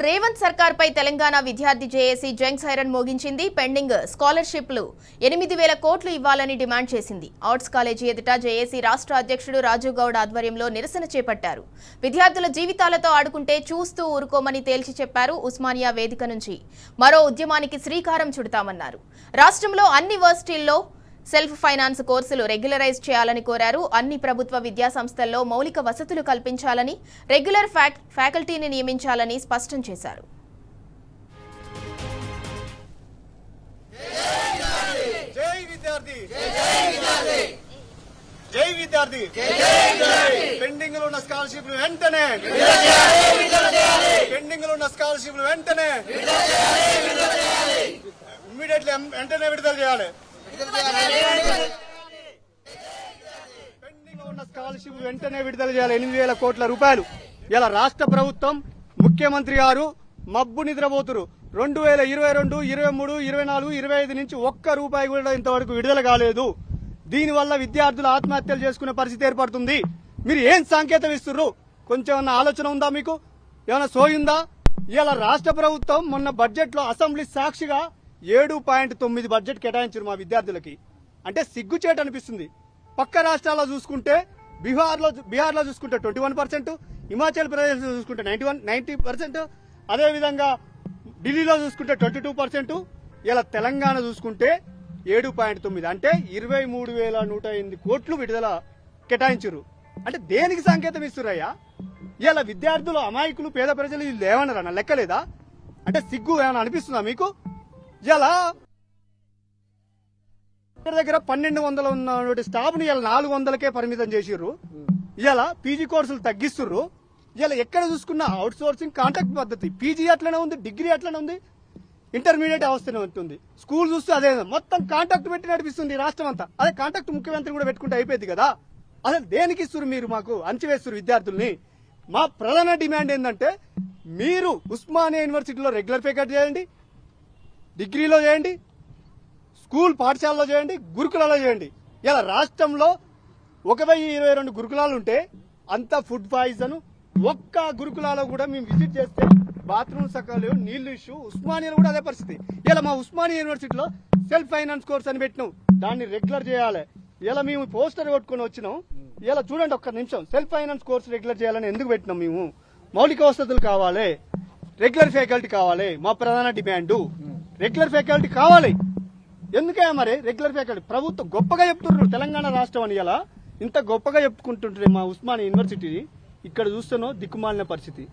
రేవంత్ సర్కార్ పై తెలంగాణ విద్యార్థి JAC Jung siren మోగించింది. Pending స్కాలర్షిప్లు 8,000 కోట్లు ఇవ్వాలని డిమాండ్ చేసింది. ఆర్ట్స్ కాలేజీ ఎదుట జేఏసీ రాష్ట్ర అధ్యక్షుడు రాజు గౌడ్ ఆధ్వర్యంలో నిరసన చేపట్టారు. విద్యార్థుల జీవితాలతో ఆడుకుంటే చూస్తూ ఊరుకోమని తేల్చి చెప్పారు. ఉస్మానియా వేదిక నుంచి మరో ఉద్యమానికి శ్రీకారం చుడతామన్నారు. రాష్ట్రంలో అన్ని వర్సిటీల్లో సెల్ఫ్ ఫైనాన్స్ కోర్సులు రెగ్యులరైజ్ చేయాలని కోరారు. అన్ని ప్రభుత్వ విద్యా సంస్థల్లో మౌలిక వసతులు కల్పించాలని, రెగ్యులర్ ఫ్యాకల్టీని నియమించాలని స్పష్టం చేశారు. పెండింగ్ లో ఉన్న స్కాలర్షిప్ వెంటనే ఇమ్మీడియట్లీ వెంటనే విడుదల చేయాలి. పెండింగ్ లో ఉన్న స్కాలర్షిప్ వెంటనే విడుదల చేయాలి. 8,000 కోట్ల రూపాయలు. ఇలా రాష్ట్ర ప్రభుత్వం ముఖ్యమంత్రి గారు మబ్బు నిద్రపోతురు. 2022, 23, 24, 25 నుంచి ఒక్క రూపాయి కూడా ఇంతవరకు విడుదల కాలేదు. దీనివల్ల విద్యార్థులు ఆత్మహత్యలు చేసుకునే పరిస్థితి ఏర్పడుతుంది. మీరు ఏం సంకేతం ఇస్తున్నారు? కొంచెం ఏమన్నా ఆలోచన ఉందా? మీకు ఏమైనా సోయుందా? ఇలా రాష్ట్ర ప్రభుత్వం మొన్న బడ్జెట్ లో అసెంబ్లీ సాక్షిగా 7.9 బడ్జెట్ కేటాయించారు మా విద్యార్థులకి. అంటే సిగ్గుచేటు అనిపిస్తుంది. పక్క రాష్ట్రాల్లో చూసుకుంటే బీహార్లో చూసుకుంటే 21%, హిమాచల్ ప్రదేశ్ చూసుకుంటే 90%, అదేవిధంగా ఢిల్లీలో చూసుకుంటే 22%, ఇలా తెలంగాణ చూసుకుంటే 7.9 అంటే 23,108 కోట్లు విడుదల కేటాయించారు. అంటే దేనికి సంకేతం ఇస్తున్నారయ్యా? ఇలా విద్యార్థులు అమాయకులు పేద ప్రజలు వీళ్ళు ఏమన్నారన్న లెక్కలేదా? అంటే సిగ్గు ఏమైనా అనిపిస్తుందా మీకు? ఇలా దగ్గర 1,200 ఉన్న స్టాఫ్ ని ఇలా 400కే పరిమితం చేసిర్రు. ఇలా పీజీ కోర్సులు తగ్గిస్తుర్రు. ఇలా ఎక్కడ చూసుకున్నా అవుట్ సోర్సింగ్ కాంట్రాక్ట్ పద్ధతి. పీజీ అట్లనే ఉంది, డిగ్రీ అట్లనే ఉంది, ఇంటర్మీడియట్ అవస్థనే ఉంటుంది. స్కూల్ చూస్తే అదే మొత్తం కాంట్రాక్ట్ పెట్టి నడిపిస్తుంది రాష్ట్రం అంతా. అదే కాంట్రాక్ట్ ముఖ్యమంత్రి కూడా పెట్టుకుంటే అయిపోయింది కదా. అసలు దేనికి ఇస్తున్నారు మీరు? మాకు అంచివేస్తున్నారు విద్యార్థుల్ని. మా ప్రధాన డిమాండ్ ఏంటంటే మీరు ఉస్మానియా యూనివర్సిటీలో రెగ్యులర్ ఫ్యాకల్టీ చేయండి, డిగ్రీలో చేయండి, స్కూల్ పాఠశాలలో చేయండి, గురుకులాలో చేయండి. ఇలా రాష్ట్రంలో 1,022 గురుకులాలు ఉంటే అంత ఫుడ్ పాయిజన్. ఒక్క గురుకులాలో కూడా మేము విజిట్ చేస్తే బాత్రూమ్ సకాలు, నీళ్లు ఇష్యూ. ఉస్మానియాలో కూడా అదే పరిస్థితి. ఇలా మా ఉస్మానియా యూనివర్సిటీలో సెల్ఫ్ ఫైనాన్స్ కోర్స్ అని పెట్టినాం, దాన్ని రెగ్యులర్ చేయాలి. ఇలా మేము పోస్టర్ కొట్టుకుని వచ్చినాం. ఇలా చూడండి ఒక్క నిమిషం. సెల్ఫ్ ఫైనాన్స్ కోర్స్ రెగ్యులర్ చేయాలని ఎందుకు పెట్టినాం? మేము మౌలిక వసతులు కావాలి, రెగ్యులర్ ఫ్యాకల్టీ కావాలి. మా ప్రధాన డిమాండ్ రెగ్యులర్ ఫ్యాకల్టీ కావాలి. ఎందుకే మరి రెగ్యులర్ ఫ్యాకల్టీ? ప్రభుత్వం గొప్పగా చెప్తున్నారు తెలంగాణ రాష్ట్రం అని. ఇలా ఇంత గొప్పగా చెప్పుకుంటుంటే మా ఉస్మానియా యూనివర్సిటీ ఇక్కడ చూస్తేనో దిక్కుమాలిన పరిస్థితి.